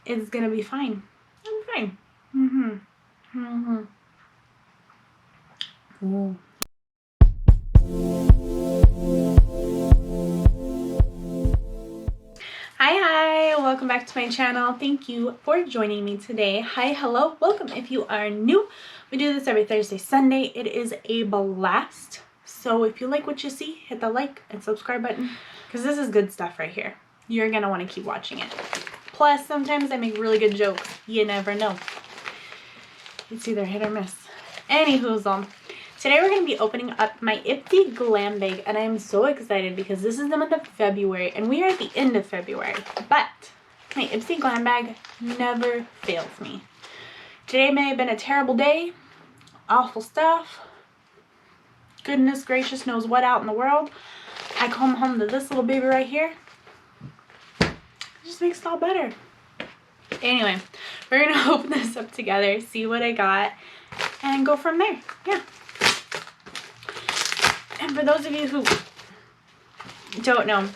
it's gonna be fine. I'm fine. Ooh. Hi, welcome back to my channel. Thank you for joining me today. Hi, hello, welcome if you are new. We do this every Thursday, Sunday. It is a blast. So if you like what you see, hit the like and subscribe button because this is good stuff right here. You're gonna want to keep watching it. Plus, sometimes I make really good jokes. You never know. It's either hit or miss. Anywhoozle. Today we're going to be opening up my IPSY Glam Bag, and I am so excited because this is the month of February, and we are at the end of February, but my IPSY Glam Bag never fails me. Today may have been a terrible day, awful stuff, goodness gracious knows what out in the world. I come home to this little baby right here. It just makes it all better. Anyway, we're going to open this up together, see what I got, and go from there. Yeah. And for those of you who don't know,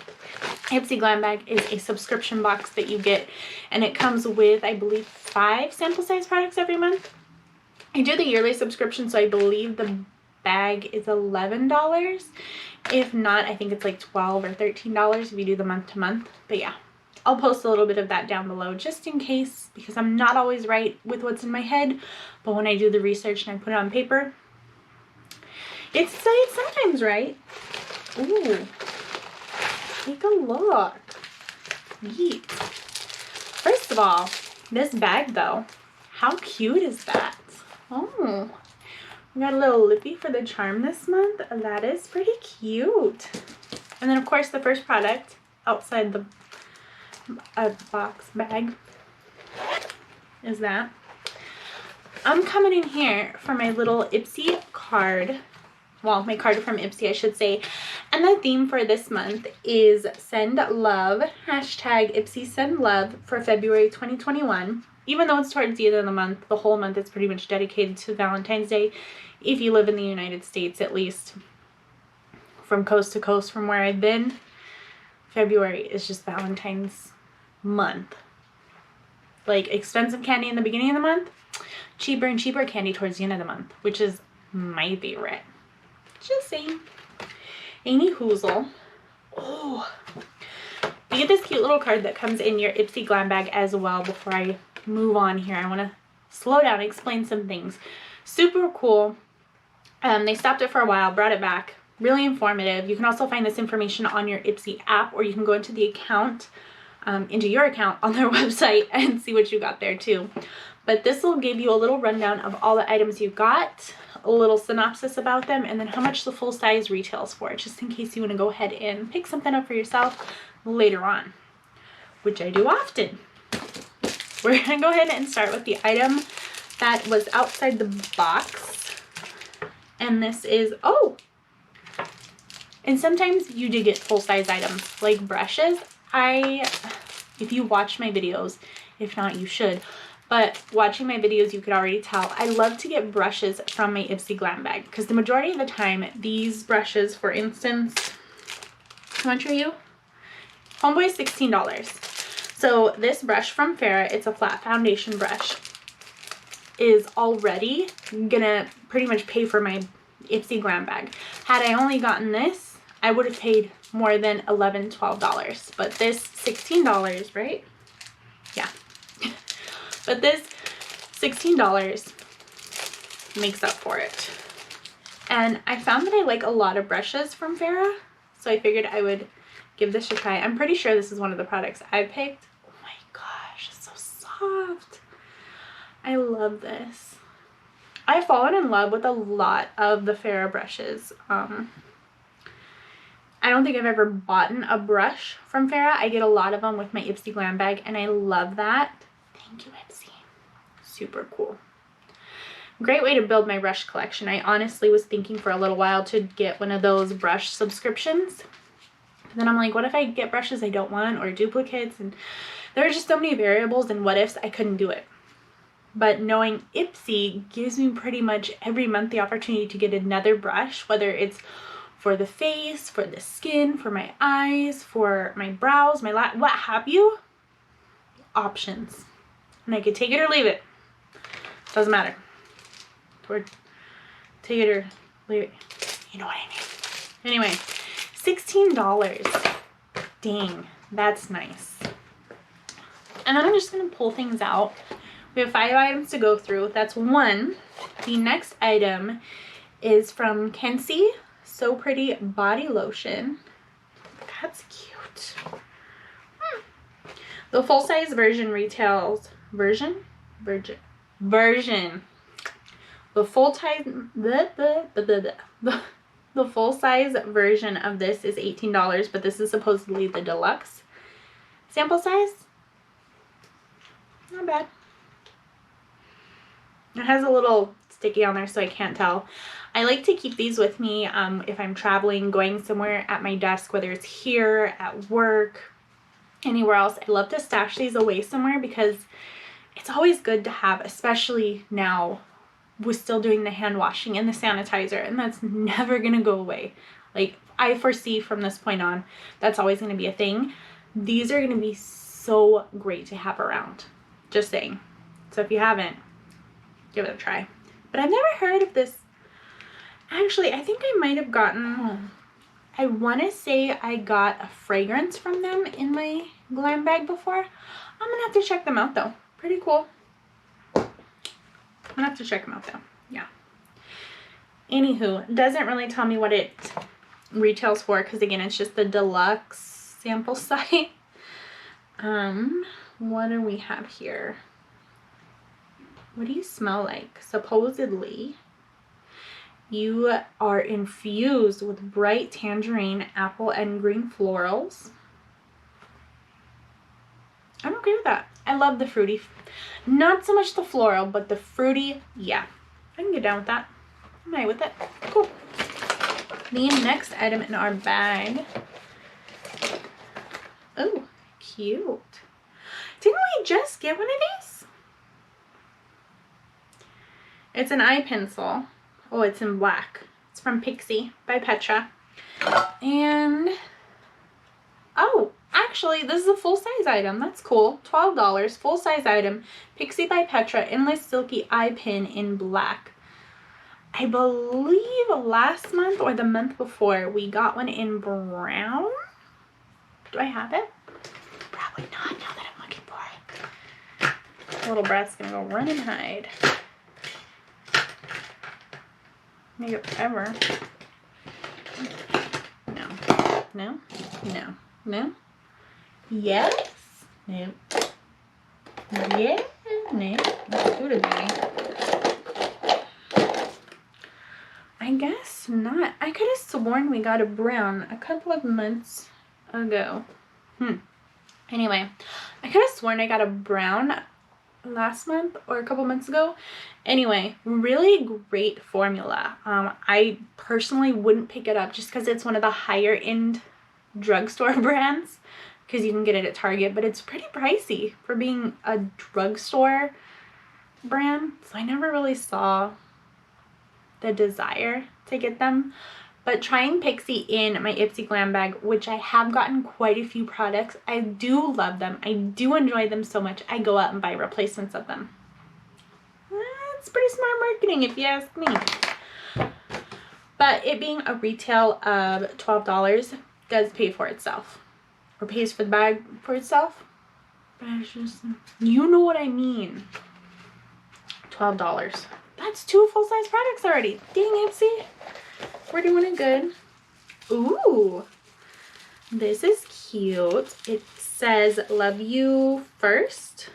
IPSY Glam Bag is a subscription box that you get, and it comes with, I believe, 5 sample size products every month. I do the yearly subscription, so I believe the bag is $11. If not, I think it's like $12 or $13 if you do the month to month. But yeah, I'll post a little bit of that down below just in case, because I'm not always right with what's in my head, but when I do the research and I put it on paper, it's sometimes right. Ooh, take a look. Neat. First of all, this bag though, how cute is that? Oh, we got a little lippy for the charm this month. That is pretty cute. And then of course the first product outside the box bag is that. I'm coming in here for my little IPSY card. Well, my card from IPSY, I should say. And the theme for this month is Send Love, hashtag IPSY Send Love for February 2021. Even though it's towards the end of the month, the whole month is pretty much dedicated to Valentine's Day. If you live in the United States, at least from coast to coast from where I've been, February is just Valentine's month. Like expensive candy in the beginning of the month, cheaper and cheaper candy towards the end of the month, which is my favorite. Just saying. Anywhoozle. Oh, you get this cute little card that comes in your IPSY Glam Bag as well. Before I move on here, I want to slow down and explain some things. Super cool. They stopped it for a while, brought it back. Really informative. You can also find this information on your IPSY app, or you can go into the account, into your account on their website and see what you got there too. But this will give you a little rundown of all the items you got, a little synopsis about them, and then how much the full size retails for, just in case you want to go ahead and pick something up for yourself later on, which I do often. We're going to go ahead and start with the item that was outside the box. And this is, oh, and sometimes you do get full size items like brushes. If you watch my videos, if not, you should. But watching my videos, you could already tell I love to get brushes from my IPSY Glam Bag, because the majority of the time, these brushes, for instance, how much are you? Homeboy is $16. So this brush from F.A.R.A.H, it's a flat foundation brush, is already gonna pretty much pay for my IPSY Glam Bag. Had I only gotten this, I would have paid more than $11, $12. But this $16, right? Yeah. But this $16 makes up for it. And I found that I like a lot of brushes from F.A.R.A.H, so I figured I would give this a try. I'm pretty sure this is one of the products I picked. Oh my gosh, it's so soft. I love this. I've fallen in love with a lot of the F.A.R.A.H brushes. I don't think I've ever bought a brush from F.A.R.A.H. I get a lot of them with my IPSY Glam Bag, and I love that. Thank you, IPSY. Super cool. Great way to build my brush collection. I honestly was thinking for a little while to get one of those brush subscriptions. And then I'm like, what if I get brushes I don't want, or duplicates? And there are just so many variables and what ifs, I couldn't do it. But knowing IPSY gives me pretty much every month the opportunity to get another brush, whether it's for the face, for the skin, for my eyes, for my brows, my what have you. Options. And I could take it or leave it. Doesn't matter. Or take it or leave it. You know what I mean. Anyway, $16. Dang, that's nice. And then I'm just going to pull things out. We have 5 items to go through. That's 1. The next item is from Kenzie So Pretty Body Lotion. That's cute. The full-size version retails... The full-size version of this is $18, but this is supposedly the deluxe sample size. Not bad. It has a little sticky on there, so I can't tell. I like to keep these with me if I'm traveling, going somewhere at my desk, whether it's here, at work, anywhere else. I love to stash these away somewhere because it's always good to have, especially now we're still doing the hand washing and the sanitizer, and that's never gonna go away. Like, I foresee from this point on, that's always gonna be a thing. These are gonna be so great to have around. Just saying. So if you haven't, give it a try. But I've never heard of this. Actually, I think I might have gotten, I want to say I got a fragrance from them in my glam bag before. I'm gonna have to check them out though. Pretty cool. I'm gonna have to check them out though. Yeah. Anywho, doesn't really tell me what it retails for because again, it's just the deluxe sample size. What do we have here? What do you smell like? Supposedly, you are infused with bright tangerine, apple, and green florals. I'm okay with that. I love the fruity. Not so much the floral, but the fruity, yeah. I can get down with that. I'm right with it. Cool. The next item in our bag. Oh, cute. Didn't we just get one of these? It's an eye pencil. Oh, it's in black. It's from IPSY by Petra. And, oh, actually, this is a full-size item. That's cool. $12. Full-size item. IPSY by Petra. Endless Silky Eye Pin in black. I believe last month or the month before, we got one in brown. Do I have it? Probably not now that I'm looking for it. Little brat's gonna go run and hide. Make it forever. No. No. No. No. Yes. No. Yeah. No. Let's do it, baby. I guess not. I could have sworn we got a brown a couple of months ago. Anyway, I could have sworn I got a brown last month or a couple months ago. Anyway, really great formula. I personally wouldn't pick it up just because it's one of the higher end drugstore brands, because you can get it at Target, but it's pretty pricey for being a drugstore brand. So I never really saw the desire to get them. But trying IPSY in my IPSY Glam Bag, which I have gotten quite a few products, I do love them. I do enjoy them so much. I go out and buy replacements of them. It's pretty smart marketing if you ask me. But it being a retail of $12 does pay for itself. Or pays for the bag for itself. But it's just, you know what I mean. $12. That's 2 full-size products already. Dang, IPSY. We're doing it good. Ooh. This is cute. It says, love you first.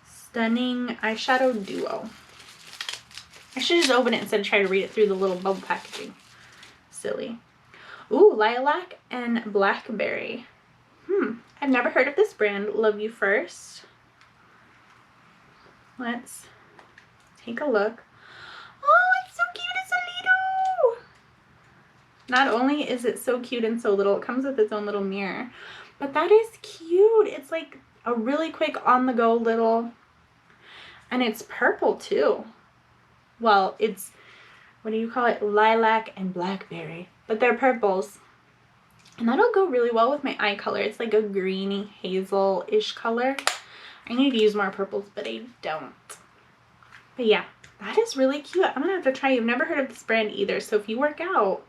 Stunning eyeshadow duo. I should just open it instead of try to read it through the little bubble packaging. Silly. Ooh, lilac and blackberry. I've never heard of this brand. Love you first. Let's take a look. Oh, it's so cute. It's so little. Not only is it so cute and so little, it comes with its own little mirror. But that is cute. It's like a really quick on-the-go little... And it's purple too. Well, it's, what do you call it? Lilac and blackberry. But they're purples. And that'll go really well with my eye color. It's like a greeny hazel-ish color. I need to use more purples, but I don't. But yeah, that is really cute. I'm gonna have to try. I've never heard of this brand either. So if you work out,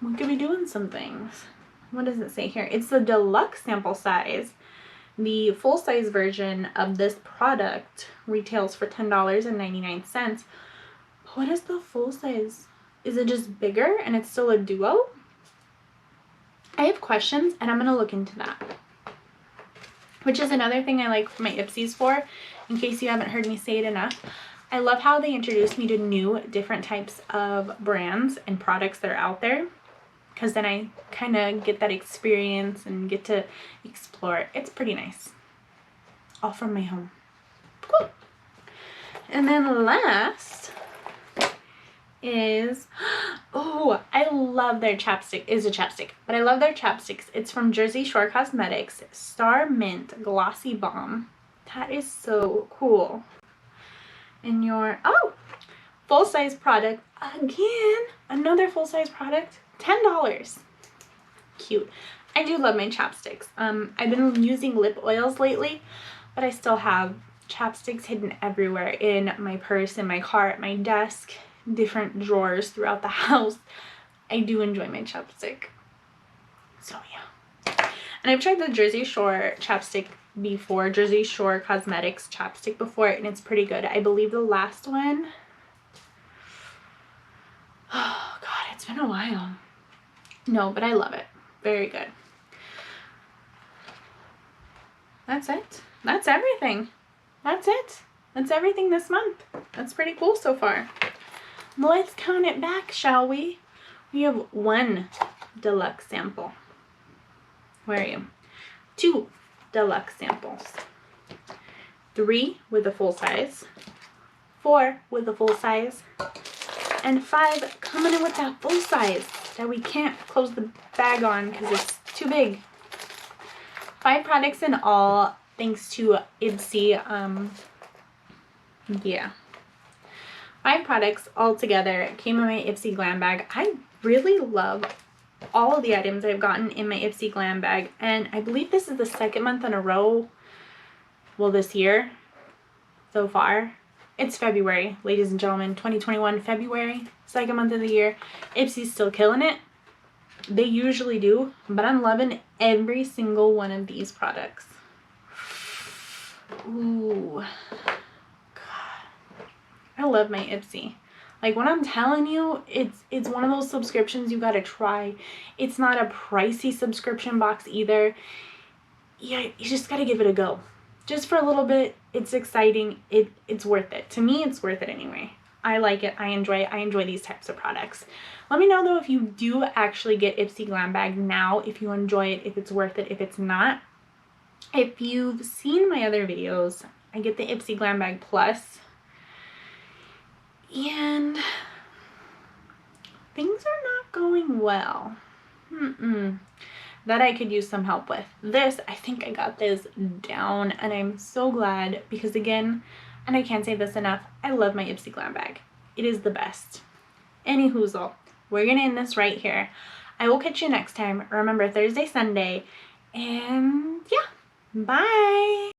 we could be doing some things. What does it say here? It's the deluxe sample size. The full-size version of this product retails for $10.99. What is the full size? Is it just bigger and it's still a duo? I have questions and I'm going to look into that. Which is another thing I like my IPSYs for, in case you haven't heard me say it enough. I love how they introduce me to new, different types of brands and products that are out there. Because then I kind of get that experience and get to explore. It's pretty nice. All from my home. Cool. And then last is, oh, I love their chapstick. It's a chapstick, but I love their chapsticks. It's from Jersey Shore Cosmetics, Star Mint Glossy Balm. That is so cool. And your, oh, full-size product. Again, another full-size product. $10. Cute. I do love my chapsticks. I've been using lip oils lately, but I still have chapsticks hidden everywhere, in my purse, in my car, at my desk, different drawers throughout the house. I do enjoy my chapstick. So yeah. And I've tried the Jersey Shore chapstick before, Jersey Shore Cosmetics chapstick before, and it's pretty good. I believe the last one, oh god, it's been a while. No, but I love it. Very good. That's it. That's everything. That's it. That's everything this month. That's pretty cool so far. Let's count it back, shall we? We have 1 deluxe sample. Where are you? 2 deluxe samples. 3 with a full size. 4 with a full size. And 5 coming in with that full size that we can't close the bag on because it's too big. 5 products in all, thanks to IPSY. Yeah. 5 products all together came in my IPSY Glam Bag. I really love all of the items I've gotten in my IPSY Glam Bag, and I believe this is the 2nd month in a row, well, this year so far. It's February, ladies and gentlemen, 2021 February, 2nd month of the year. IPSY's still killing it. They usually do, but I'm loving every single one of these products. Ooh, God, I love my IPSY. Like, when I'm telling you, it's one of those subscriptions you gotta try. It's not a pricey subscription box either. Yeah, you just gotta give it a go. Just for a little bit. It's exciting. It's worth it. To me, it's worth it anyway. I like it. I enjoy these types of products. Let me know though if you do actually get IPSY Glam Bag now, if you enjoy it, if it's worth it, if it's not. If you've seen my other videos, I get the IPSY Glam Bag Plus. And things are not going well. That I could use some help with. This, I think I got this down, and I'm so glad because, again, and I can't say this enough, I love my IPSY Glam Bag. It is the best. Any hoozle, we're gonna end this right here. I will catch you next time. Remember, Thursday, Sunday, and yeah, bye.